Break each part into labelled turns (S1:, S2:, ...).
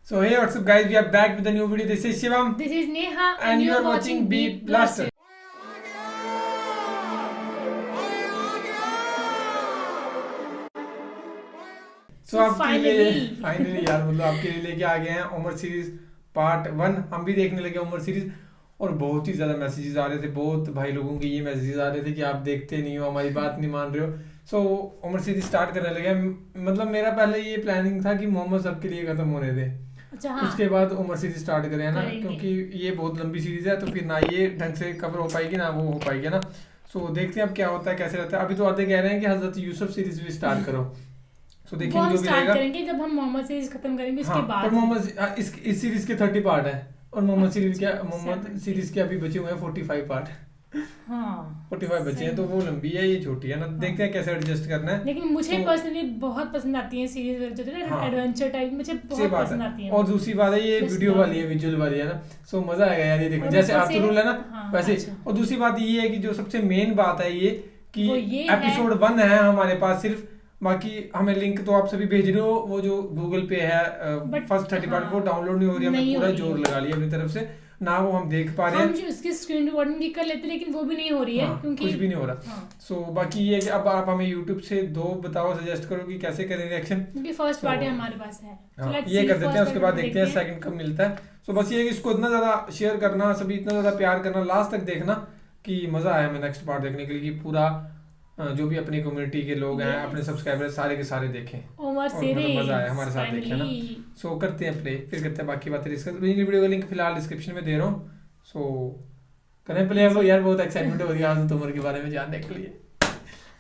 S1: So hey, what's up guys? We are back with a new video. This is Shivam.
S2: This is Neha
S1: and you are watching Beat Blaster. So आपके लिए finally यार मतलब आपके लिए लेके आ गए हैं उमर सीरीज पार्ट 1। हम भी देखने लगे उमर सीरीज और बहुत ही ज़्यादा मैसेजेस आ रहे थे। बहुत भाई लोगों के ये मैसेजेस आ रहे थे कि आप देखते नहीं हो, हमारी बात नहीं मान रहे हो। सो उमर सीरीज स्टार्ट करने लगे। मतलब मेरा पहले ये प्लानिंग था कि मोहम्मद सब के लिए खत्म होने दे।
S2: अच्छा हाँ।
S1: उसके बाद उमर सीरीज स्टार्ट करें है ना, क्योंकि ये बहुत लंबी सीरीज है तो फिर ना ये ढंग से कवर हो पाएगी ना वो हो पाएगी ना। सो देखते हैं अब क्या होता है, कैसे रहता है। अभी तो आधे कह रहे हैं कि हजरत यूसुफ सीरीज भी स्टार्ट करो। सो देखेंगे जो भी रहेगा।
S2: करेंगे जब हम मोहम्मद सीरीज खत्म करेंगे उसके बाद।
S1: पर मोहम्मद इस सीरीज के 30 पार्ट है और मोहम्मद सीरीज के अभी बचे हुए हैं 45 पार्ट।
S2: हाँ
S1: 45 बचे हैं तो वो लंबी है, ये छोटी है ना। देखते हैं कैसे एडजस्ट करना है।
S2: लेकिन मुझे पर्सनली बहुत पसंद आती है सीरीज जो है ना, एडवेंचर टाइप मुझे बहुत पसंद आती है।
S1: और दूसरी बात है ये वीडियो वाली है, विजुअल वाली है ना। सो मजा आएगा यार ये देखने, जैसे आर्तुरुल है ना वैसे। और दूसरी बात ये है कि जो सबसे मेन बात है ये कि एपिसोड 1 है हमारे पास सिर्फ। बाकी हमें लिंक तो आप सभी भेज रहे हो, वो जो गूगल पे है फर्स्ट 30 पार्ट वो डाउनलोड नहीं हो रही है। हमने पूरा जोर लगा लिया अपनी तरफ से ना, वो हम देख पा रहे हैं।
S2: हम उसकी स्क्रीन रिकॉर्डिंग भी कर लेते लेकिन वो भी नहीं हो रही है क्योंकि
S1: कुछ भी नहीं हो रहा। सो बाकी ये है कि अब आप हमें YouTube से 2 बताओ, सजेस्ट करो कि कैसे करें रिएक्शन,
S2: क्योंकि फर्स्ट पार्ट है हमारे पास है।
S1: ये कर देते हैं, उसके बाद देखते हैं सेकंड कब मिलता है। सो बस ये है कि इसको इतना ज्यादा शेयर करना, सभी इतना ज्यादा प्यार करना, लास्ट तक देखना कि मजा आया हमें नेक्स्ट पार्ट देखने के लिए, कि पूरा जो भी अपनी कम्युनिटी के लोग हैं, अपने सब्सक्राइबर सारे के सारे देखें और मजा आया हमारे साथ देखें ना। सो करते हैं प्ले, फिर करते हैं बाकी बातें डिस्कस। वीडियो का लिंक फिलहाल डिस्क्रिप्शन में दे रहा हूँ। सो करें प्ले। अब यार बहुत एक्साइटमेंट हो रही है आज उमर के बारे में जानने के लिए।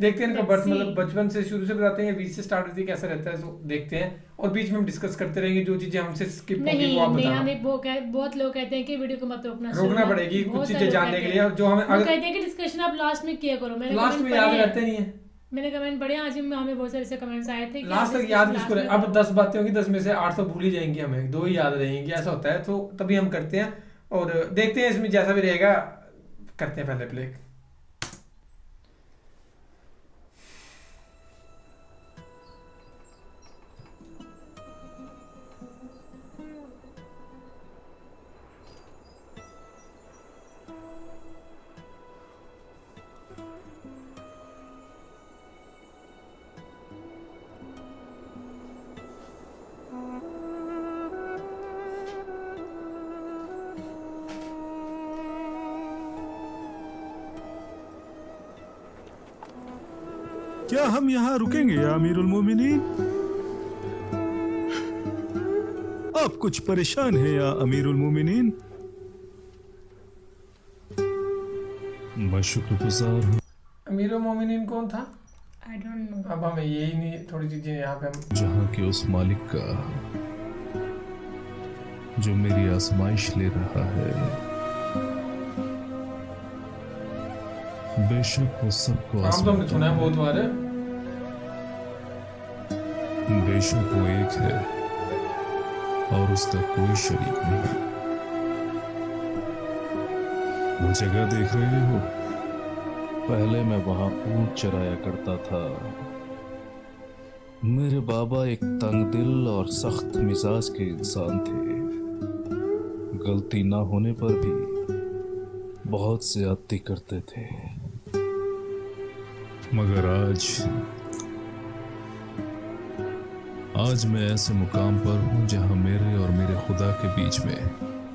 S1: देखते हैं इनका बर्थ मतलब बचपन से शुरू से बताते हैं, बीच से स्टार्ट होती है, कैसा रहता है। तो देखते हैं और बीच में हम डिस्कस करते रहेंगे जो चीजें हमसे स्किप होंगी वो आप बताना।
S2: हमें बहुत लोग कहते हैं कि वीडियो को मत
S1: रोकना पड़ेगी कुछ चीजें जानने के लिए। और जो हमें
S2: कहते हैं कि डिस्कशन आप लास्ट में किया करो। मैंने
S1: लास्ट में याद रहते नहीं है।
S2: मैंने कमेंट पढ़े आज हमें बहुत सारे ऐसे कमेंट्स आए थे।
S1: लास्ट तक याद किसको रहे। अब 10 बातें होंगी, 10 में से 8 तो भूल ही जाएंगी, हमें 2 ही याद रहेंगी, ऐसा होता है। तो तभी हम करते हैं और देखते हैं इसमें जैसा भी रहेगा। करते हैं पहले प्ले।
S3: क्या हम यहाँ रुकेंगे या अमीरुल मोमिनीन? आप कुछ परेशान हैं या अमीरुल मोमिनीन? मैं शुक्रगुजार हूँ।
S1: अमीरुल मोमिनीन कौन था?
S2: I don't know।
S1: अब हमें यही नहीं, थोड़ी चीजें यहाँ पे हम
S3: जहाँ के उस मालिक का जो मेरी आजमाइश ले रहा है। बेशक वो सबको
S1: नाम तो हमने सुना है बहुत बार।
S3: बेशक वो एक है और उसका कोई शरीक नहीं। वो जगह देख रहे हो? पहले मैं वहां ऊंट चराया करता था। मेरे बाबा एक तंग दिल और सख्त मिजाज के इंसान थे। गलती ना होने पर भी बहुत ज्यादती करते थे। मगर आज मैं ऐसे मुकाम पर हूं जहां मेरे और मेरे खुदा के बीच में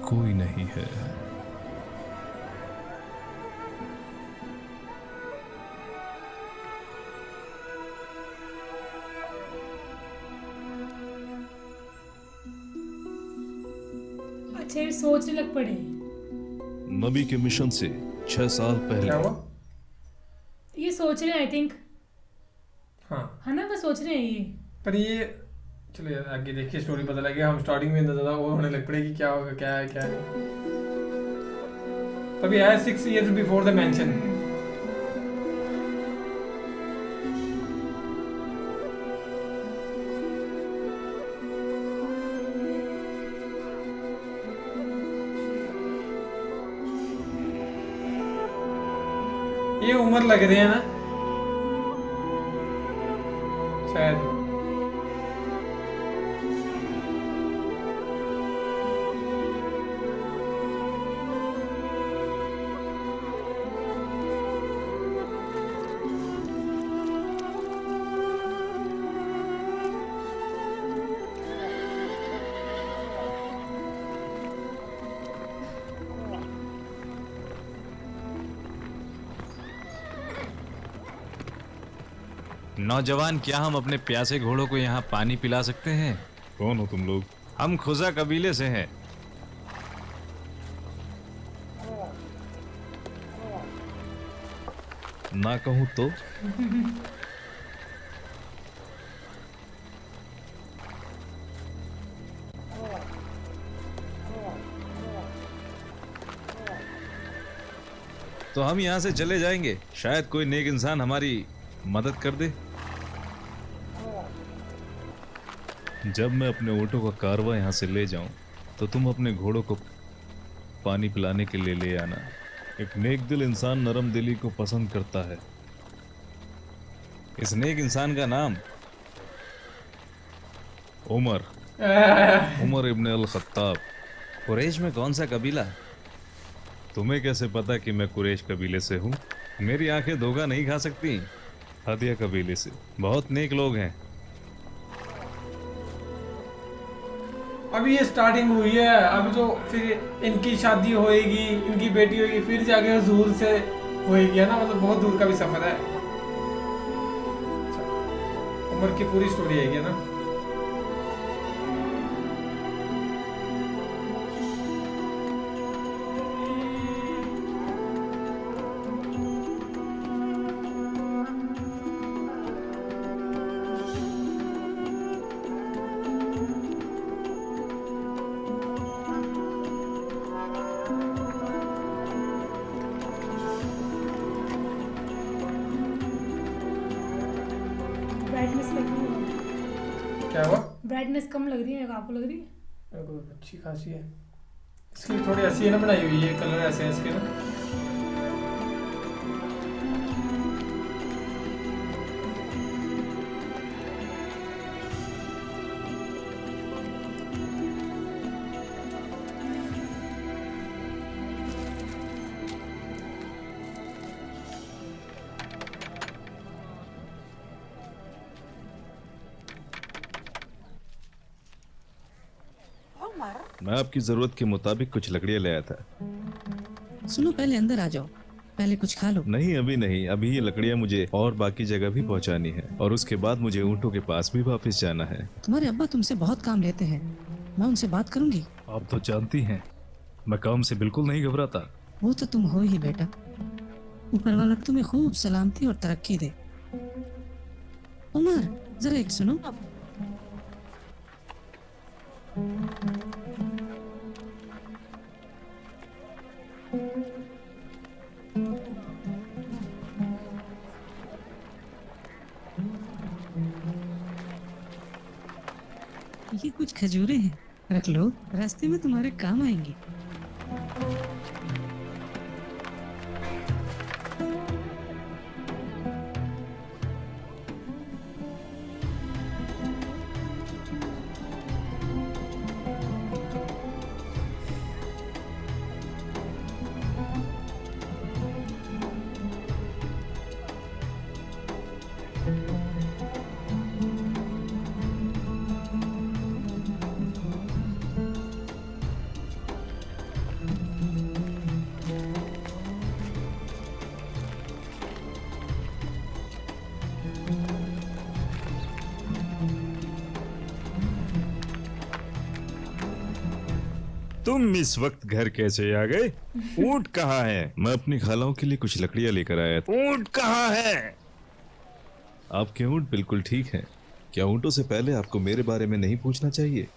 S3: कोई नहीं है।
S2: अच्छा सोचने लग पड़े।
S3: नबी के मिशन से 6 साल पहले
S1: क्या हुआ?
S2: ये सोच रहे हैं आई थिंक।
S1: हाँ
S2: है ना, बस सोच रहे हैं ये।
S1: पर ये चलो यार आगे देखिए, स्टोरी पता लगेगा। हम स्टार्टिंग में इतना ज्यादा वो होने लग पड़ेगी क्या होगा क्या है क्या नहीं। तभी आया 6 years बिफोर द मेंशन। ये उम्र लग रही है ना शायद।
S4: नौजवान, क्या हम अपने प्यासे घोड़ों को यहाँ पानी पिला सकते हैं?
S3: कौन हो तुम लोग?
S4: हम खुजा कबीले से हैं।
S3: ना कहूँ तो?
S4: तो हम यहाँ से चले जाएंगे, शायद कोई नेक इंसान हमारी मदद कर दे।
S3: जब मैं अपने ऊँटों का कारवां यहाँ से ले जाऊं तो तुम अपने घोड़ों को पानी पिलाने के लिए ले आना। एक नेक दिल इंसान नरम दिली को पसंद करता है।
S4: इस नेक इंसान का नाम?
S3: उमर उमर इब्न अल खत्ताब।
S4: कुरैश में कौन सा कबीला?
S3: तुम्हें कैसे पता कि मैं कुरैश कबीले से हूँ?
S4: मेरी आंखें धोखा नहीं खा सकती।
S3: हदिया कबीले से।
S4: बहुत नेक लोग हैं।
S1: अभी ये स्टार्टिंग हुई है, अभी जो फिर इनकी शादी होएगी, इनकी बेटी होगी, फिर जाके हुजूर से होएगी, है ना। मतलब बहुत दूर का भी सफर है। उमर की पूरी स्टोरी है ना।
S2: ब्राइटनेस लग रही है।
S1: क्या हुआ?
S2: ब्राइटनेस कम लग रही है, आपको लग रही है?
S1: मेरे को अच्छी खासी है। इसकी थोड़ी ऐसी है ना बनाई हुई है, कलर ऐसे हैं इसके ना।
S3: मैं आपकी जरूरत के मुताबिक कुछ लकड़ियां ले आया था।
S5: सुनो, पहले अंदर आ जाओ, पहले कुछ खा लो।
S3: नहीं, अभी नहीं। अभी ये लकड़ियां मुझे और बाकी जगह भी पहुंचानी है और उसके बाद मुझे ऊँटों के पास भी वापस जाना है।
S5: तुम्हारे अब्बा तुमसे बहुत काम लेते हैं, मैं उनसे बात करूंगी।
S3: आप तो जानती हैं मैं काम से बिल्कुल नहीं घबराता।
S5: वो तो तुम हो ही बेटा। ऊपर वाला तुम्हें खूब सलामती और तरक्की दे। उमर, जरा एक सुनो। ये कुछ खजूरें हैं, रख लो, रास्ते में तुम्हारे काम आएंगी।
S4: तुम इस वक्त घर कैसे आ गए? ऊंट कहाँ है?
S3: मैं अपनी खालाओं के लिए कुछ लकड़ियां लेकर आया था।
S4: ऊंट कहाँ है?
S3: आपके ऊँट बिल्कुल ठीक हैं। क्या ऊँटों से पहले आपको मेरे बारे में नहीं पूछना चाहिए?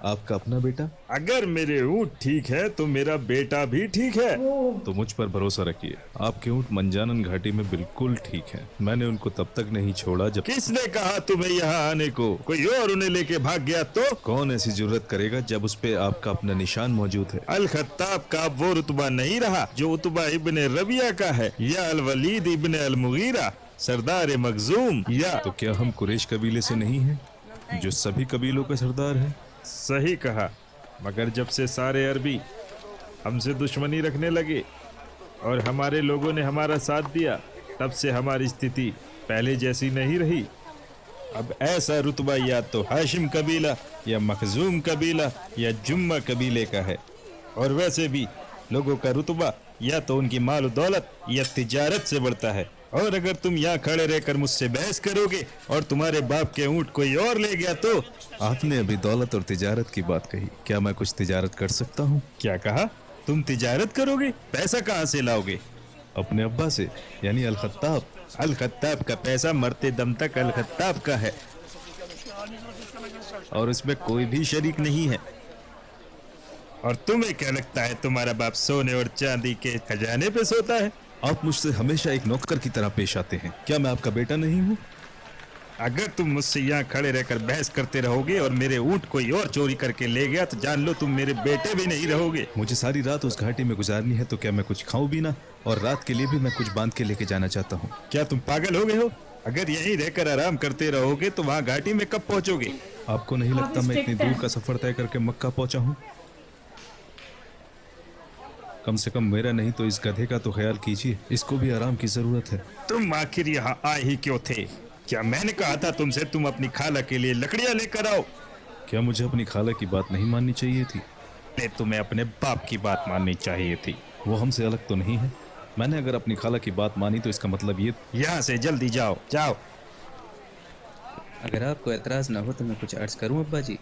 S3: आपका अपना बेटा?
S4: अगर मेरे ऊंट ठीक है तो मेरा बेटा भी ठीक है।
S3: तो मुझ पर भरोसा रखिए, आपके ऊँट मंजानन घाटी में बिल्कुल ठीक हैं। मैंने उनको तब तक नहीं छोड़ा जब...
S4: किसने कहा तुम्हें यहाँ आने को? कोई और उन्हें लेके भाग गया तो?
S3: कौन ऐसी जरूरत करेगा जब उस पे आपका अपना निशान मौजूद है?
S4: अल खत्ताब का अब वो रुतबा नहीं रहा जो उतबा इब्ने रबिया का है, या अल वलीद इब्ने अल मुगीरा, सरदार मखजूम, या...
S3: तो क्या हम कुरैश कबीले से नहीं हैं, जो सभी कबीलों का सरदार है?
S4: सही कहा, मगर जब से सारे अरबी हमसे दुश्मनी रखने लगे और हमारे लोगों ने हमारा साथ दिया, तब से हमारी स्थिति पहले जैसी नहीं रही। अब ऐसा रुतबा या तो हाशिम कबीला या मखजूम कबीला या जुम्मा कबीले का है। और वैसे भी लोगों का रुतबा या तो उनकी माल दौलत या तिजारत से बढ़ता है, और अगर तुम यहाँ खड़े रहकर मुझसे बहस करोगे और तुम्हारे बाप के ऊँट कोई और ले गया तो।
S3: आपने अभी दौलत और तिजारत की बात कही, क्या मैं कुछ तिजारत कर सकता हूँ?
S4: क्या कहा? तुम तिजारत करोगे? पैसा कहाँ से लाओगे?
S3: अपने अब्बा से, यानी अल खत्ताब।
S4: अल खत्ताब का पैसा मरते दम तक अल खत्ताब का है और इसमें कोई भी शरीक नहीं है। और तुम्हें क्या लगता है तुम्हारा बाप सोने और चांदी के खजाने पे सोता है?
S3: आप मुझसे हमेशा एक नौकर की तरह पेश आते हैं, क्या मैं आपका बेटा नहीं हूँ?
S4: अगर तुम मुझसे यहाँ खड़े रहकर बहस करते रहोगे और मेरे ऊँट कोई और चोरी करके ले गया तो जान लो तुम मेरे बेटे भी नहीं रहोगे।
S3: मुझे सारी रात उस घाटी में गुजारनी है, तो क्या मैं कुछ खाऊं भी ना? और रात के लिए भी मैं कुछ बांध के लेके जाना चाहता हूँ।
S4: क्या तुम पागल हो गए हो? अगर यहीं रहकर आराम करते रहोगे तो वहाँ घाटी में कब पहुँचोगे?
S3: आपको नहीं
S2: आप
S3: लगता मैं इतनी
S2: strict हैं।
S3: दूर का सफर तय करके मक्का पहुंचा हूँ? कम से कम मेरा नहीं तो इस गधे का तो ख्याल कीजिए, इसको भी आराम की जरूरत है।
S4: तुम आखिर यहाँ आए ही क्यों थे? क्या मैंने कहा था तुमसे तुम अपनी खाला के लिए लकड़ियाँ लेकर आओ?
S3: क्या मुझे अपनी खाला की बात नहीं माननी चाहिए थी?
S4: तुम्हें अपने बाप की बात माननी चाहिए थी।
S3: वो हमसे अलग तो नहीं है। मैंने अगर अपनी खाला की बात मानी तो इसका मतलब ये।
S4: यहाँ से जल्दी जाओ, जाओ।
S6: अगर आपको एतराज़ ना हो तो मैं कुछ अर्ज करूं अब्बा जी।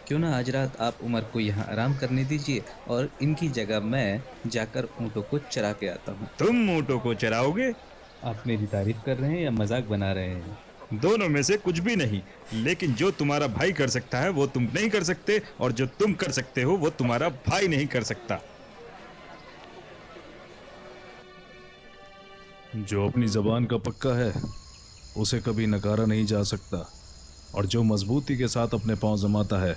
S6: क्यों ना आज रात आप उमर को यहाँ आराम करने दीजिए और इनकी जगह मैं जाकर ऊँटों को चरा के आता हूँ।
S4: तुम ऊँटों को चराओगे?
S6: आप मेरी तारीफ कर रहे हैं या मजाक बना रहे हैं?
S4: दोनों में से कुछ भी नहीं, लेकिन जो तुम्हारा भाई कर सकता है वो तुम नहीं कर सकते और जो तुम कर सकते हो वो तुम्हारा भाई नहीं कर सकता।
S3: जो अपनी जबान का पक्का है उसे कभी नकारा नहीं जा सकता, और जो मजबूती के साथ अपने पांव जमाता है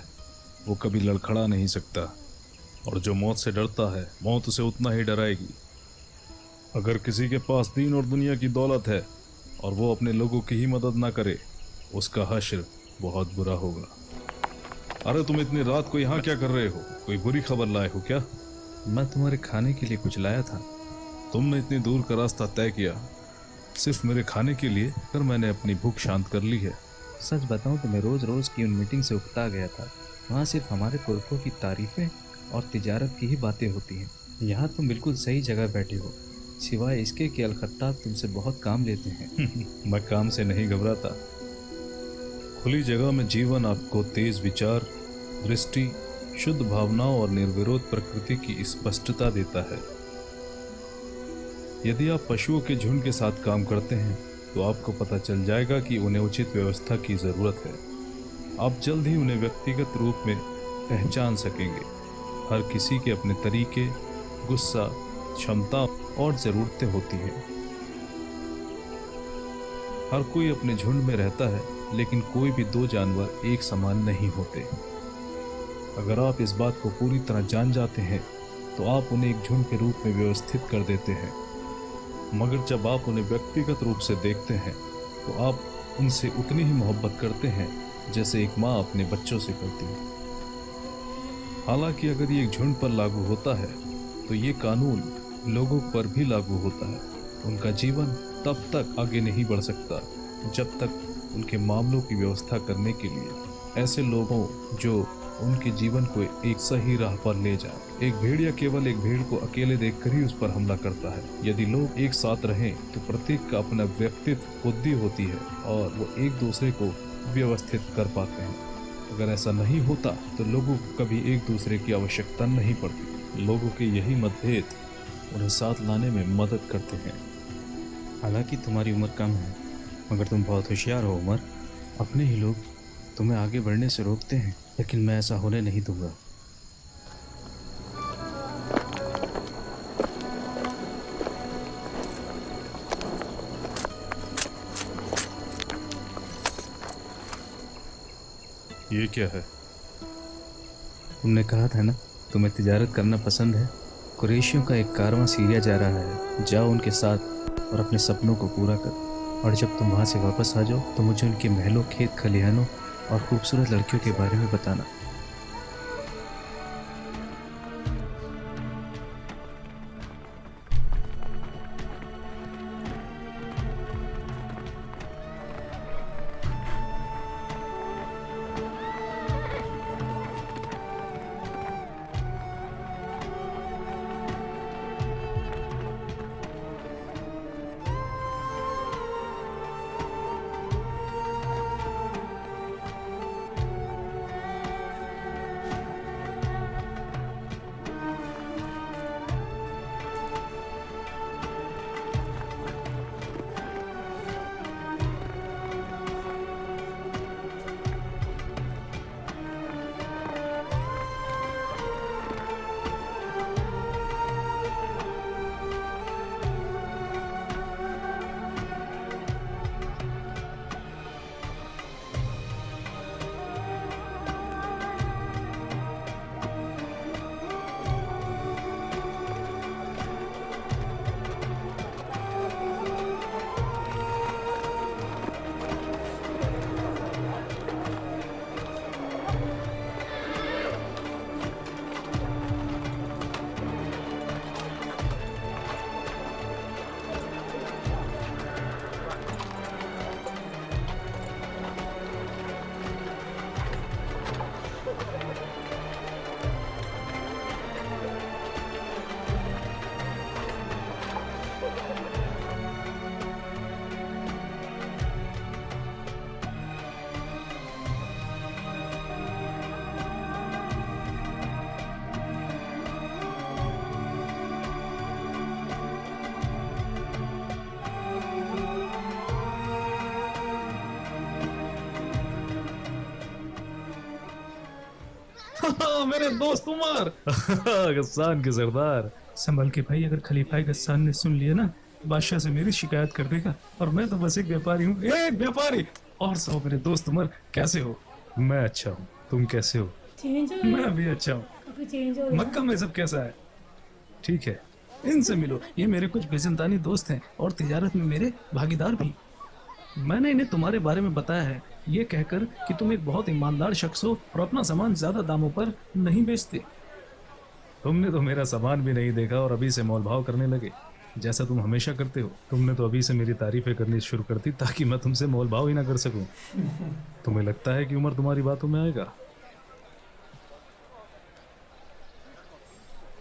S3: वो कभी लड़खड़ा नहीं सकता। और जो मौत से डरता है मौत उसे उतना ही डराएगी। अगर किसी के पास दीन और दुनिया की दौलत है और वो अपने लोगों की ही मदद ना करे, उसका हश्र बहुत बुरा होगा। अरे तुम इतनी रात को यहाँ क्या कर रहे हो? कोई बुरी खबर लाए हो क्या?
S6: मैं तुम्हारे खाने के लिए कुछ लाया था।
S3: तुमने इतनी दूर का रास्ता तय किया सिर्फ मेरे खाने के लिए, पर मैंने अपनी भूख शांत कर ली है।
S6: सच बताऊं तो मैं रोज़ रोज़ की उन मीटिंग से उकता गया था। वहाँ सिर्फ हमारे पुरखों की तारीफ़ें और तिजारत की ही बातें होती हैं। यहाँ तुम बिल्कुल सही जगह बैठे हो, सिवाय इसके कि अल खत्ताब तुमसे बहुत काम लेते हैं।
S3: मैं काम से नहीं घबराता। खुली जगह में जीवन आपको तेज विचार, दृष्टि, शुद्ध भावनाओं और निर्विरोध प्रकृति की स्पष्टता देता है। यदि आप पशुओं के झुंड के साथ काम करते हैं तो आपको पता चल जाएगा कि उन्हें उचित व्यवस्था की ज़रूरत है। आप जल्द ही उन्हें व्यक्तिगत रूप में पहचान सकेंगे। हर किसी के अपने तरीके, गुस्सा, क्षमता और ज़रूरतें होती हैं। हर कोई अपने झुंड में रहता है, लेकिन कोई भी दो जानवर एक समान नहीं होते। अगर आप इस बात को पूरी तरह जान जाते हैं तो आप उन्हें एक झुंड के रूप में व्यवस्थित कर देते हैं। मगर जब आप उन्हें व्यक्तिगत रूप से देखते हैं तो आप उनसे उतनी ही मोहब्बत करते हैं जैसे एक माँ अपने बच्चों से करती है। हालांकि अगर ये एक झुंड पर लागू होता है तो ये कानून लोगों पर भी लागू होता है। उनका जीवन तब तक आगे नहीं बढ़ सकता जब तक उनके मामलों की व्यवस्था करने के लिए ऐसे लोगों जो उनके जीवन को एक सही राह पर ले जाए। एक भेड़िया केवल एक भेड़ को अकेले देखकर ही उस पर हमला करता है। यदि लोग एक साथ रहें तो प्रत्येक का अपना व्यक्तित्व, बुद्धि होती है और वो एक दूसरे को व्यवस्थित कर पाते हैं। अगर ऐसा नहीं होता तो लोगों को कभी एक दूसरे की आवश्यकता नहीं पड़ती। लोगों के यही मतभेद उन्हें साथ लाने में मदद करते हैं।
S6: हालांकि तुम्हारी उम्र कम है, मगर तुम बहुत होशियार हो उमर। अपने ही लोग तुम्हें आगे बढ़ने से रोकते हैं, लेकिन मैं ऐसा होने नहीं दूंगा।
S3: ये क्या है?
S6: तुमने कहा था ना तुम्हें तिजारत करना पसंद है। कुरैशियों का एक कारवां सीरिया जा रहा है। जाओ उनके साथ और अपने सपनों को पूरा कर। और जब तुम वहाँ से वापस आ जाओ तो मुझे उनके महलों, खेत खलिहानों और खूबसूरत लड़कियों के बारे में बताना।
S3: मेरे दोस्त उमर गस्सान के सरदार। संभल के भाई, अगर खलीफा गस्सान ने सुन लिया ना, बादशाह से मेरी शिकायत कर देगा, और मैं तो बस एक व्यापारी हूँ, एक व्यापारी। और सब मेरे दोस्त उमर, कैसे हो? मैं अच्छा हूँ, तुम कैसे हो?
S2: चेंज हो
S3: मैं भी अच्छा हूँ।
S2: काफी चेंज हो गया।
S3: मक्का में सब कैसा है? ठीक है, इनसे मिलो, ये मेरे कुछ बिजनतानी दोस्त हैं और तिजारत में मेरे भागीदार भी। मैंने इन्हें तुम्हारे बारे में बताया है, ये कहकर कि तुम एक बहुत ईमानदार शख्स हो और अपना सामान ज्यादा दामों पर नहीं बेचते। तुमने तो मेरा सामान भी नहीं देखा और अभी से मोल भाव करने लगे, जैसा तुम हमेशा करते हो। तुमने तो अभी से मेरी तारीफें करनी शुरू कर दी ताकि मैं तुमसे मोल भाव ही ना कर सकूं। तुम्हें लगता है कि उमर तुम्हारी बातों में आएगा?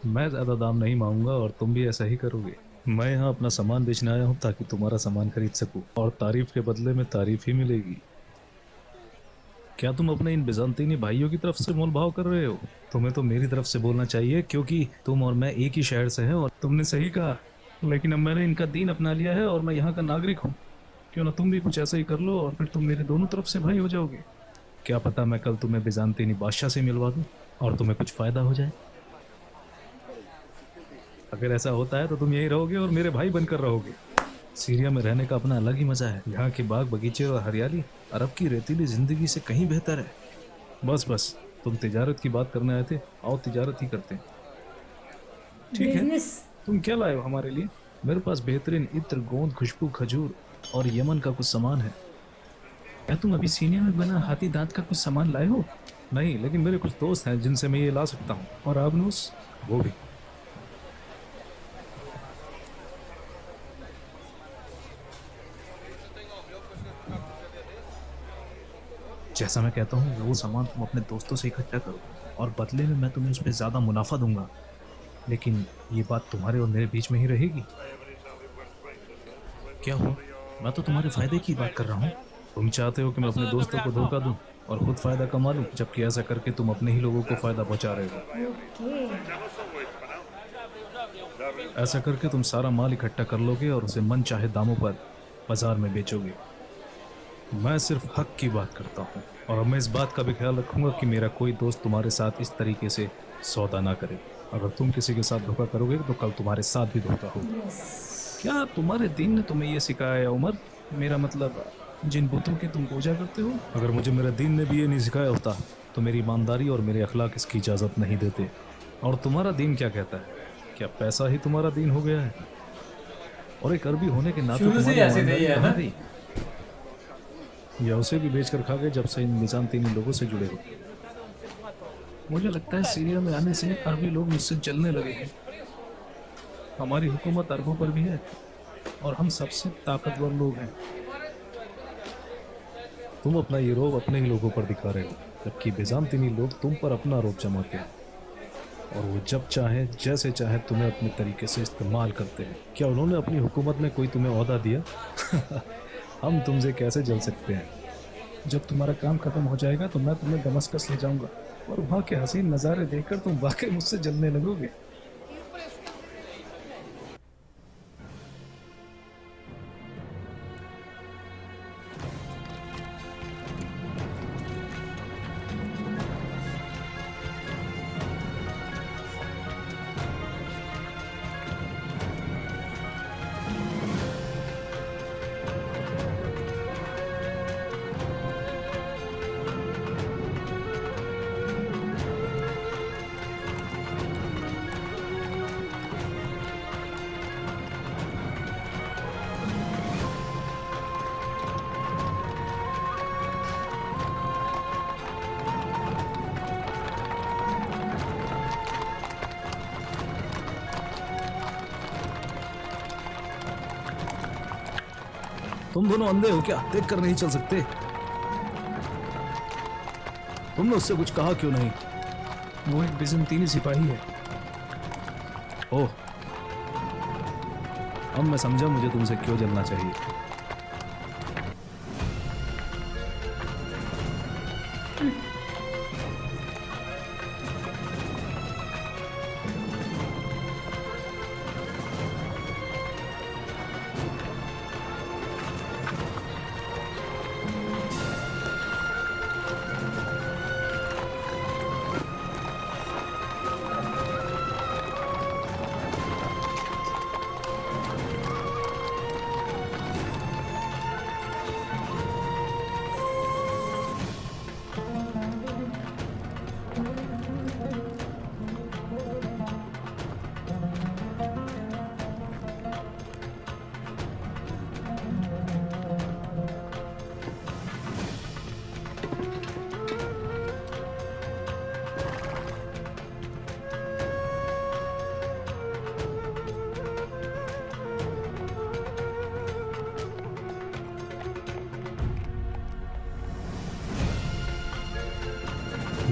S3: मैं ज्यादा दाम नहीं मांगूंगा और तुम भी ऐसा ही करोगे। मैं यहाँ अपना सामान बेचने आया हूँ ताकि तुम्हारा सामान खरीद सकूं, और तारीफ के बदले में तारीफ ही मिलेगी। क्या तुम अपने इन बिजांतीनी भाइयों की तरफ से मोल भाव कर रहे हो? तुम्हें तो मेरी तरफ से बोलना चाहिए, क्योंकि तुम और मैं एक ही शहर से हैं। और तुमने सही कहा, लेकिन अब मैंने इनका दीन अपना लिया है और मैं यहाँ का नागरिक हूँ। क्यों ना तुम भी कुछ ऐसा ही कर लो और फिर तुम मेरे दोनों तरफ से भाई हो जाओगे। क्या पता मैं कल तुम्हें बिजांतीनी बादशाह से मिलवा दूँ और तुम्हें कुछ फायदा हो जाए। अगर ऐसा होता है तो तुम यही रहोगे और मेरे भाई बनकर रहोगे। सीरिया में रहने का अपना अलग ही मजा है। यहाँ के बाग बगीचे और हरियाली अरब की रेतीली जिंदगी से कहीं बेहतर है। बस तुम तिजारत की बात करने आए थे, आओ तिजारत ही करते हैं। ठीक है,
S2: बिजनेस
S3: तुम क्या लाए हो हमारे लिए? मेरे पास बेहतरीन इत्र, गोंद, खुशबू, खजूर और यमन का कुछ सामान है। क्या तुम अभी सीनिया में बना हाथी दांत का कुछ सामान लाए हो? नहीं, लेकिन मेरे कुछ दोस्त हैं जिनसे मैं ये ला सकता हूँ, और आबनूस वो भी। जैसा मैं कहता हूँ वो सामान तुम अपने दोस्तों से इकट्ठा करो और बदले में मैं तुम्हें उस पर ज़्यादा मुनाफा दूंगा, लेकिन ये बात तुम्हारे और मेरे बीच में ही रहेगी। क्या हुआ? मैं तो तुम्हारे फायदे की बात कर रहा हूँ। तुम चाहते हो कि मैं अपने दोस्तों को धोखा दूं और खुद फायदा कमा लूं, जबकि ऐसा करके तुम अपने ही लोगों को फायदा पहुंचा रहे हो।
S2: ओके।
S3: ऐसा करके तुम सारा माल इकट्ठा कर लोगे और उसे मन चाहे दामों पर बाजार में बेचोगे। मैं सिर्फ हक की बात करता हूँ, और मैं इस बात का भी ख्याल रखूंगा कि मेरा कोई दोस्त तुम्हारे साथ इस तरीके से सौदा ना करे। अगर तुम किसी के साथ धोखा करोगे तो कल तुम्हारे साथ भी धोखा होगा। क्या तुम्हारे दीन ने तुम्हें ये सिखाया है उमर? मेरा मतलब जिन बुतों की तुम पूजा करते हो। अगर मुझे मेरा दीन ने भी ये नहीं सिखाया होता तो मेरी ईमानदारी और मेरे अखलाक इसकी इजाज़त नहीं देते। और तुम्हारा दीन क्या कहता है? क्या पैसा ही तुम्हारा दीन हो गया है? और एक अरबी होने के नाते
S1: शुरू से ही ऐसे नहीं है ना?
S3: गई, या उसे भी बेचकर खा गए जब से इन बिजांतीनी लोगों से जुड़े हो। मुझे लगता है सीरिया में आने से अरबी लोग मुझसे जलने लगे हैं। हमारी हुकूमत अरबों पर भी है और हम सबसे ताकतवर लोग हैं। तुम अपना ये रोब अपने ही लोगों पर दिखा रहे हो, जबकि बिजांतीनी लोग तुम पर अपना रोब जमाते हैं और वो जब चाहे जैसे चाहे तुम्हें अपने तरीके से इस्तेमाल करते हैं। क्या उन्होंने अपनी हुकूमत में कोई तुम्हें ओहदा दिया? हम तुमसे कैसे जल सकते हैं? जब तुम्हारा काम खत्म हो जाएगा तो मैं तुम्हें दमस्कस ले जाऊंगा और वहाँ के हसीन नज़ारे देखकर तुम वाकई मुझसे जलने लगोगे। तुम दोनों अंधे हो क्या? देख कर नहीं चल सकते? तुमने उससे कुछ कहा क्यों नहीं? वो एक बिजंतीनी सिपाही है। ओह, अब मैं समझा मुझे तुमसे क्यों जलना चाहिए।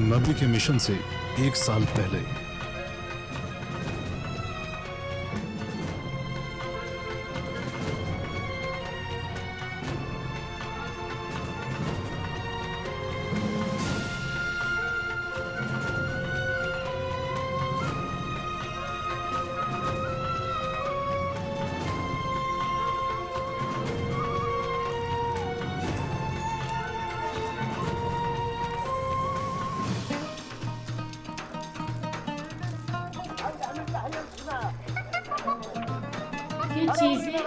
S3: नबी के मिशन से 1 साल पहले।
S2: ये चीजें,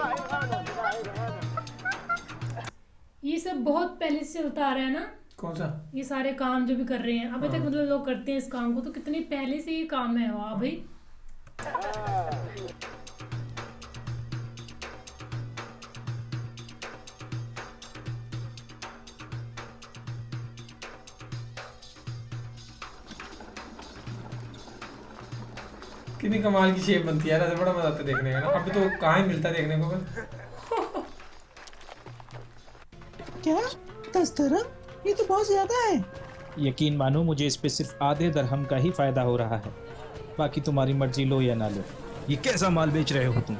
S2: ये सब बहुत पहले से चलता आ रहा है ना।
S1: कौन सा?
S2: ये सारे काम जो भी कर रहे हैं अभी तक, मतलब लोग करते हैं इस काम को, तो कितनी पहले से ये काम है। वाह भाई।
S1: कितनी कमाल की शेप बनती है यार, ऐसे बड़ा मजा आता है देखने का ना। अभी तो कहाँ ही मिलता है देखने को बस।
S7: क्या 10 दरहम? ये तो बहुत ज्यादा है।
S8: यकीन मानो मुझे इस पे सिर्फ आधे दरहम का ही फायदा हो रहा है, बाकी तुम्हारी मर्जी, लो या ना लो।
S6: ये कैसा माल बेच रहे हो तुम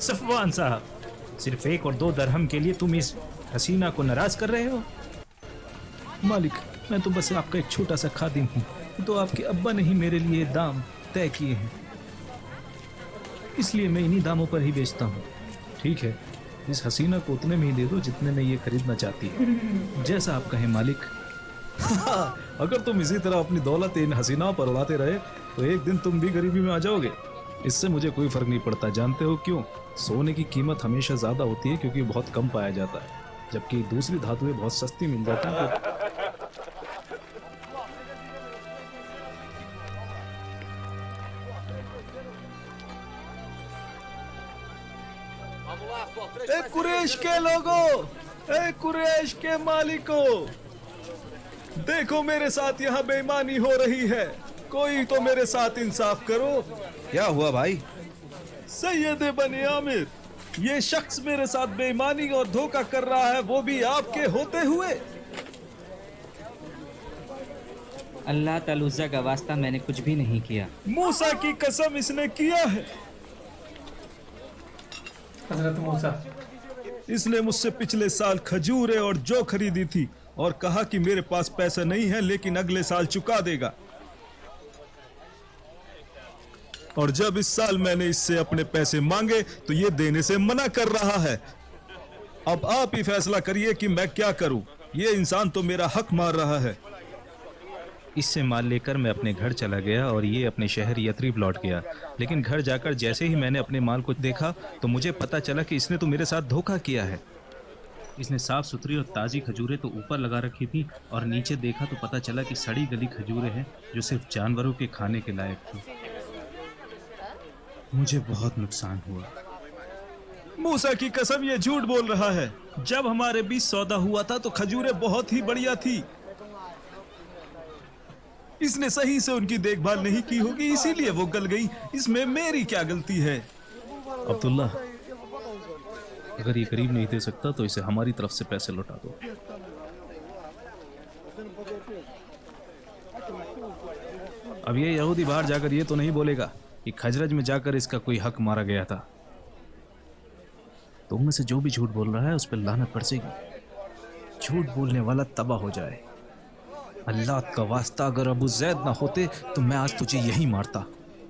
S6: सफवान साहब?
S8: सिर्फ 1 और 2 दरहम के लिए तुम इस हसीना को नाराज कर रहे हो?
S6: मालिक, मैं तो बस आपका एक छोटा सा खादिम हूँ, तो आपके अब्बा ने ही मेरे लिए दाम तय किए हैं, इसलिए मैं इन्हीं दामों पर ही बेचता हूँ। ठीक है, इस हसीना को उतने में ही दे दो जितने में ये खरीदना चाहती है, जैसा आप कहें मालिक। अगर तुम इसी तरह अपनी दौलत इन हसीनाओं पर उड़ाते रहे तो एक दिन तुम भी गरीबी में आ जाओगे। इससे मुझे कोई फर्क नहीं पड़ता। जानते हो क्यों? सोने की कीमत हमेशा ज्यादा होती है क्योंकि बहुत कम पाया जाता है, जबकि दूसरी धातुएं बहुत सस्ती मिल जाती हैं।
S3: ए कुरैश के लोगों, ए कुरैश के मालिकों, देखो मेरे साथ यहाँ बेईमानी हो रही है, कोई तो मेरे साथ इंसाफ करो।
S6: क्या हुआ भाई?
S3: सैयद बनी आमिर, ये शख्स मेरे साथ बेईमानी और धोखा कर रहा है, वो भी आपके होते हुए।
S9: अल्लाह तआला का वास्ता, मैंने कुछ भी नहीं किया।
S3: मूसा की कसम, इसने किया है।
S1: हजरत मूसा,
S3: इसने मुझसे पिछले साल खजूरें और जौ खरीदी थी और कहा कि मेरे पास पैसा नहीं है लेकिन अगले साल चुका देगा। और जब इस साल मैंने इससे अपने पैसे मांगे तो ये देने से मना कर रहा है। अब आप ही फैसला करिए कि मैं क्या करूं। ये इंसान तो मेरा हक मार रहा है।
S6: इससे माल लेकर मैं अपने घर चला गया और ये अपने शहर यथरिब लौट गया। लेकिन घर जाकर जैसे ही मैंने अपने माल को देखा तो मुझे पता चला कि इसने तो मेरे साथ धोखा किया है। इसने साफ सुथरी और ताज़ी खजूरें तो ऊपर लगा रखी थी और नीचे देखा तो पता चला कि सड़ी गली खजूरें हैं जो सिर्फ जानवरों के खाने के लायक थी। मुझे बहुत नुकसान हुआ।
S3: मूसा की कसम, ये झूठ बोल रहा है। जब हमारे बीच सौदा हुआ था तो खजूरें बहुत ही बढ़िया थी। इसने सही से उनकी देखभाल नहीं की होगी, इसीलिए वो गल गई। इसमें मेरी क्या गलती है?
S6: अब्दुल्ला, अगर ये गरीब नहीं दे सकता तो इसे हमारी तरफ से पैसे लौटा दो। अब ये यहूदी बाहर जाकर ये तो नहीं बोलेगा कि खजरज में जाकर इसका कोई हक मारा गया था। तुम में से जो भी झूठ बोल रहा है उस पर लानत बरसेगी। झूठ बोलने वाला तबाह हो जाए। अल्लाह का वास्ता, अगर अबू जैद ना होते तो मैं आज तुझे यहीं मारता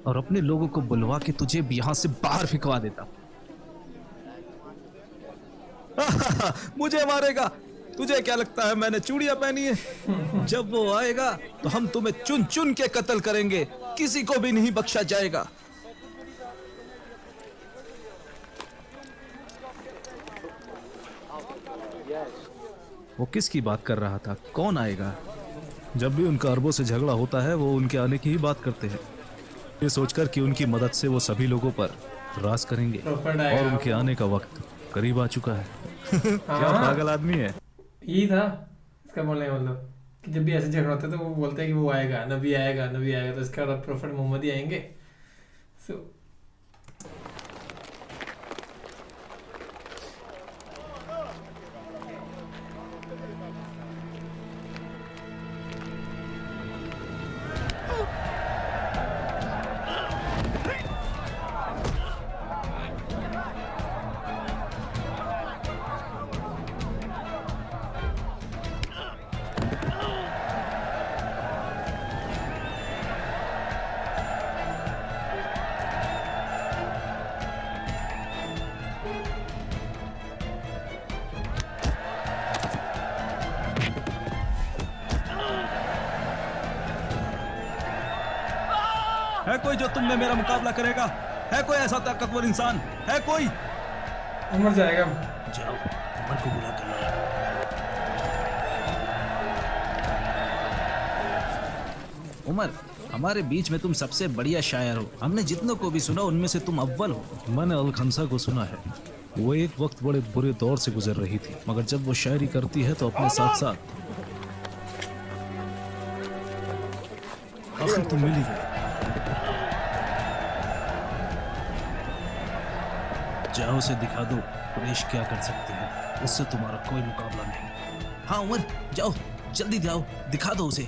S6: और अपने लोगों को बुलवा के तुझे यहाँ से बाहर फिकवा देता।
S3: मुझे मारेगा? तुझे क्या लगता है मैंने चूड़ियां पहनी है? जब वो आएगा तो हम तुम्हें चुन चुन के कत्ल करेंगे, किसी को भी नहीं बख्शा जाएगा।
S6: वो किसकी बात कर रहा था? कौन आएगा?
S3: जब भी उनका अरबों से झगड़ा होता है वो उनके आने की ही बात करते हैं, ये सोचकर कि उनकी मदद से वो सभी लोगों पर राज करेंगे और उनके आने का वक्त करीब आ चुका है। क्या पागल आदमी है।
S1: यही था इसका बोलने का मतलब कि जब भी ऐसे झगड़ा होता है तो वो बोलते हैं कि वो आएगा, नबी आएगा, नबी आएगा, तो इसका मतलब प्रोफेट मोहम्मद ही आएंगे। सो
S3: है कोई जो तुम में मेरा मुकाबला करेगा? है कोई ऐसा ताकतवर इंसान? है कोई?
S1: उमर जाएगा।
S3: जाओ उमर को बुला कर लाओ।
S8: उमर, हमारे बीच में तुम सबसे बढ़िया शायर हो। हमने जितनों को भी सुना उनमें से तुम अव्वल हो।
S3: मैंने अलखंसा को सुना है, वो एक वक्त बड़े बुरे दौर से गुजर रही थी, मगर जब वो शायरी करती है तो अपने साथ साथ आखिर तुम मिल ही गए। जाओ उसे दिखा दो कुरैश क्या कर सकते हैं, उससे तुम्हारा कोई मुकाबला नहीं।
S8: हाँ उमर, जाओ जल्दी जाओ, दिखा दो उसे।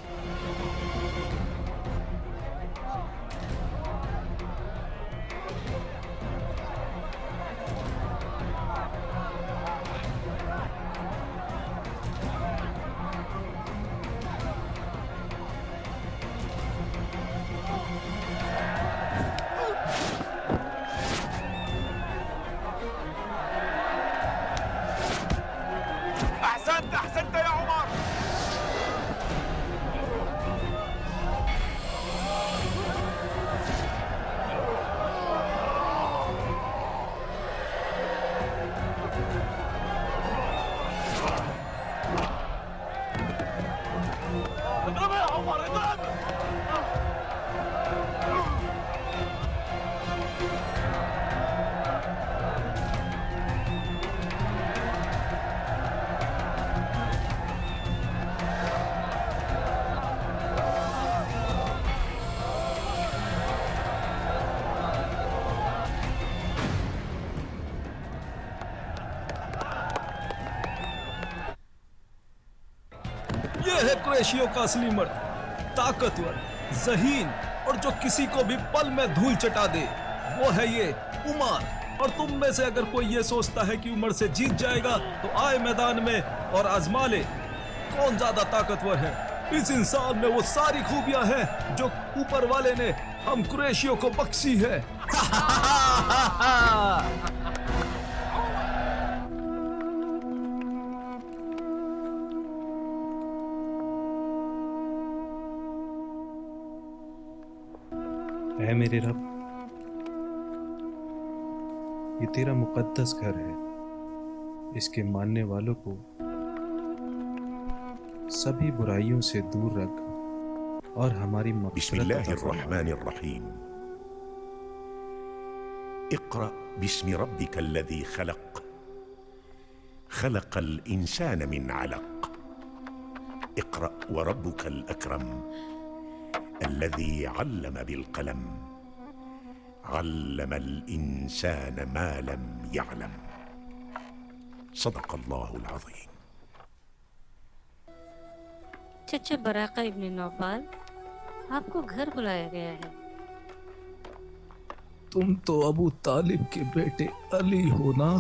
S3: ये है कुरैशियों का असली मर्द, ताकतवर, ज़हीन और जो किसी को भी पल में धूल चटा दे, वो है ये उमर। और तुम में से अगर कोई ये सोचता है कि उमर से जीत जाएगा तो आए मैदान में और आजमा ले कौन ज्यादा ताकतवर है। इस इंसान में वो सारी खूबियां हैं जो ऊपर वाले ने हम कुरैशियों को बख्शी है।
S6: ऐ मेरे रब, ये तेरा मुकद्दस घर है, इसके मानने वालों को सभी बुराइयों से दूर रख और हमारी
S10: बिस्मिल्लाहिर्रहमानिर्रहीम। इक़रा बिस्मि रब्बिकल्लज़ी खलक़, खलक़ल इंसान मिन अलक़। इक़रा व रब्बुकल अकरम, अल्लज़ी अल्लम बिलक़लम, अल्लमल इंसान मा लम यअलम। सदक़ल्लाहुल अज़ीम।
S11: चचा बराका इब्न नौफल, आपको घर बुलाया गया है।
S3: तुम तो अबू तालिब के बेटे अली हो ना?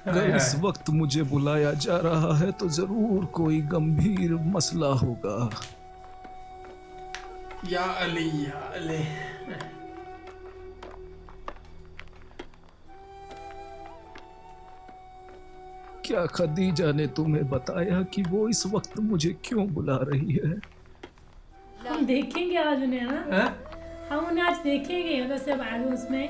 S3: अगर इस वक्त मुझे बुलाया जा रहा है तो जरूर कोई गंभीर मसला होगा।
S1: या अली या अली।
S3: क्या खदीजा ने तुम्हें बताया कि वो इस वक्त मुझे क्यों बुला रही है?
S2: हम देखेंगे आज उन्हें ना।
S1: हैं?
S2: हम उन्हें आज देखेंगे, मतलब सब आगे उसमें।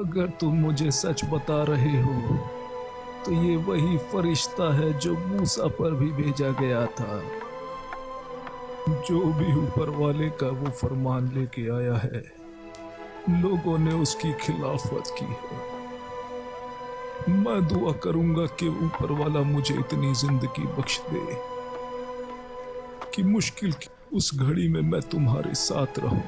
S3: अगर तुम मुझे सच बता रहे हो तो ये वही फरिश्ता है जो मूसा पर भी भेजा गया था। जो भी ऊपर वाले का वो फरमान लेके आया है, लोगों ने उसकी खिलाफत की है। मैं दुआ करूंगा कि ऊपर वाला मुझे इतनी जिंदगी बख्श दे कि मुश्किल की उस घड़ी में मैं तुम्हारे साथ रहूं।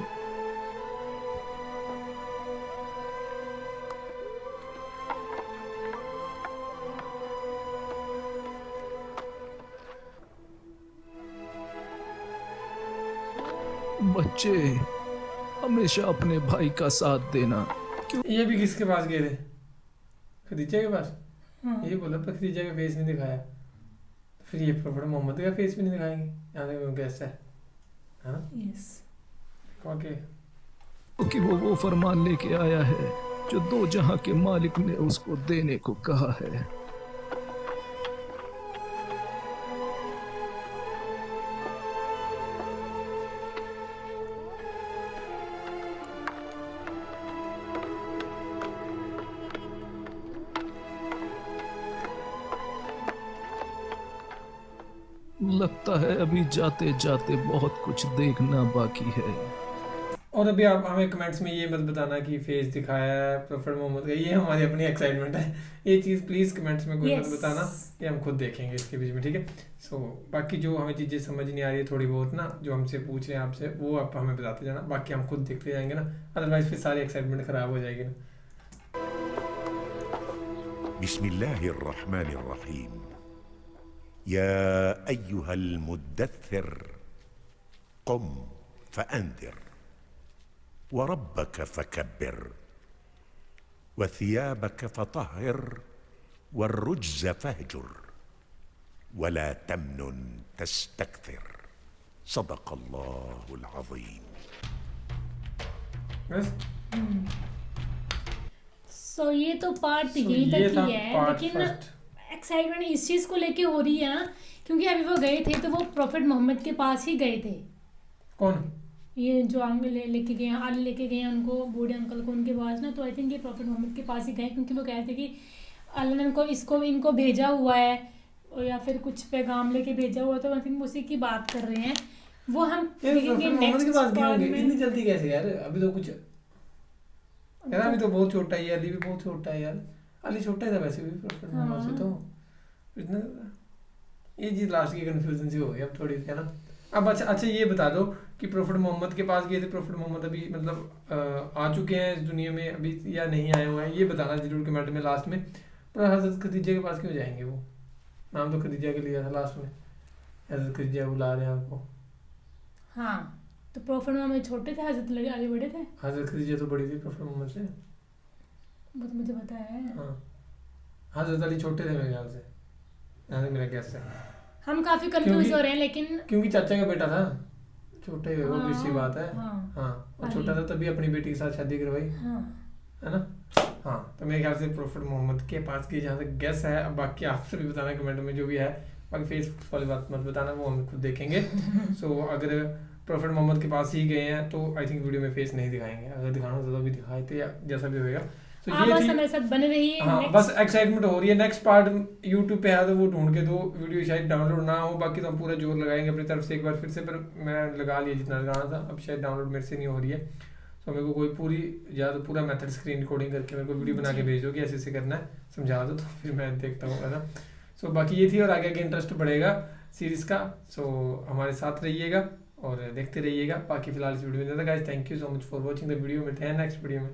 S3: बच्चे, हमेशा अपने भाई का साथ देना।
S1: ये भी किसके पास गए थे? खदीजा के पास।
S2: हाँ।
S1: ये बोला पर खदीजा का फेस नहीं दिखाया, फिर ये प्रॉफिट मोहम्मद का फेस भी नहीं दिखाएंगे, यहाँ तक कैसा है ना?
S2: यस।
S1: ओके
S3: कि वो फरमान लेके आया है जो दो जहां के मालिक ने उसको देने को कहा है। लगता है अभी जाते जाते बहुत कुछ देखना बाकी है।
S1: और अभी आप हमें कमेंट्स में ये मत बताना कि फेस दिखाया है प्रॉफिट मोहम्मद का, ये हमारी अपनी एक्साइटमेंट है, ये चीज़ प्लीज़ कमेंट्स में कोई मत बताना, ये हम खुद देखेंगे इसके बीच में, ठीक है? सो बाकी जो हमें चीज़ें समझ नहीं आ रही है थोड़ी बहुत ना, जो हमसे पूछ रहे हैं आपसे, वो आप हमें बताते जाना, बाकी हम खुद देखते जाएंगे ना, अदरवाइज फिर सारी एक्साइटमेंट ख़राब हो जाएगी ना।
S10: बिस्मिल्लाहिर्रहमानिर्रहीम। या अय्युहल मुद्दत्थिर कुम फअंदिर वरब्बक फकब्बिर वथियाबक फतहहिर वर्रुज्ज फहजुर वला तमनुन तस्तक्थिर। सदक़ल्लाहुल अज़ीम।
S1: बस
S2: सो ये तो पार्ट यहीं तक ही है, लेकिन एक्साइटमेंट इस चीज़ को लेके हो रही है ना, क्योंकि अभी वो गए थे तो वो प्रॉफिट मोहम्मद के पास ही गए थे।
S1: कौन?
S2: ये जो लेके गए आले लेके गए उनको, बूढ़े अंकल को उनके पास ना, तो आई थिंक ये प्रॉफिट मोहम्मद के पास ही गए, क्योंकि वो कह रहे थे कि अल्लाह ने इनको भेजा हुआ है, और या फिर कुछ पैगाम लेके भेजा हुआ, तो आई थिंक उसी की बात कर रहे हैं वो। हम
S1: देखेंगे नेक्स्ट पार्ट में। इतनी जल्दी कैसे यार, अभी तो कुछ यार, अभी तो बहुत छोटा है, अली भी बहुत छोटा है यार, अली छोटा है था वैसे भी प्रॉफिट मोहम्मद से, तो इतना ये चीज़ लास्ट की कन्फ्यूजन सी हो गई अब थोड़ी, है ना? अब अच्छा ये बता दो कि प्रॉफिट मोहम्मद के पास गए थे, प्रॉफिट मोहम्मद अभी मतलब आ चुके हैं इस दुनिया में अभी या नहीं आए हुए हैं, ये बताना जरूर कमेंट में लास्ट में। पर हज़रत खदीजा के पास क्यों जाएंगे? वो नाम तो खदीजा के लिया था लास्ट में, हज़रत खदीजा बुला रहे हैं आपको।
S2: हाँ, तो प्रॉफिट मोहम्मद छोटे थे, हज़रत अली बड़े थे।
S1: हज़रत खदीजा तो बड़ी थी प्रॉफिट मोहम्मद से,
S2: वो तो मुझे पता है।
S1: हाँ, हज़रत अली छोटे थे मेरे ख्याल से, यहाँ मेरा गैस है।
S2: हम काफी कंफ्यूज हो रहे हैं, लेकिन
S1: क्योंकि चाचा का बेटा था, छोटे हुए, वो किसी बात है।
S2: हाँ,
S1: हाँ, और छोटा था तभी अपनी बेटी के साथ शादी करवाई, है ना? हाँ, तो मेरे ख्याल से प्रॉफिट मोहम्मद के पास की जहाँ तक गैस है। अब बाकी आपसे भी बताना कमेंट में जो भी है, बाकी फेसबुक वाली बात मत बताना, वो हम खुद देखेंगे। सो अगर प्रॉफिट मोहम्मद के पास ही गए हैं तो आई थिंक वीडियो में फेस नहीं दिखाएंगे, अगर दिखाना होता तो भी दिखाए थे, या जैसा भी होएगा।
S2: तो ये थी, हमारे साथ बने रहिए।
S1: हाँ, बस एक्साइटमेंट हो रही है, नेक्स्ट पार्ट यूट्यूब पे है तो वो ढूंढ के दो, वीडियो शायद डाउनलोड ना हो, बाकी तो हम पूरा जोर लगाएंगे अपनी तरफ से एक बार फिर से, पर मैं लगा लिया जितना लगाना था, अब शायद डाउनलोड मेरे से नहीं हो रही है। तो मेरे को कोई पूरी या तो पूरा मेथड स्क्रीन रिकॉर्डिंग करके मेरे को वीडियो बना के भेज दो कि ऐसे ऐसे करना है, समझा दो, तो फिर मैं देखता हूँ, है ना? सो बाकी ये थी, और आगे इंटरेस्ट बढ़ेगा सीरीज़ का। सो हमारे साथ रहिएगा और देखते रहिएगा। बाकी फिलहाल इस वीडियो में ज़्यादा guys, thank you so much for watching the video. मिलते हैं नेक्स्ट वीडियो में।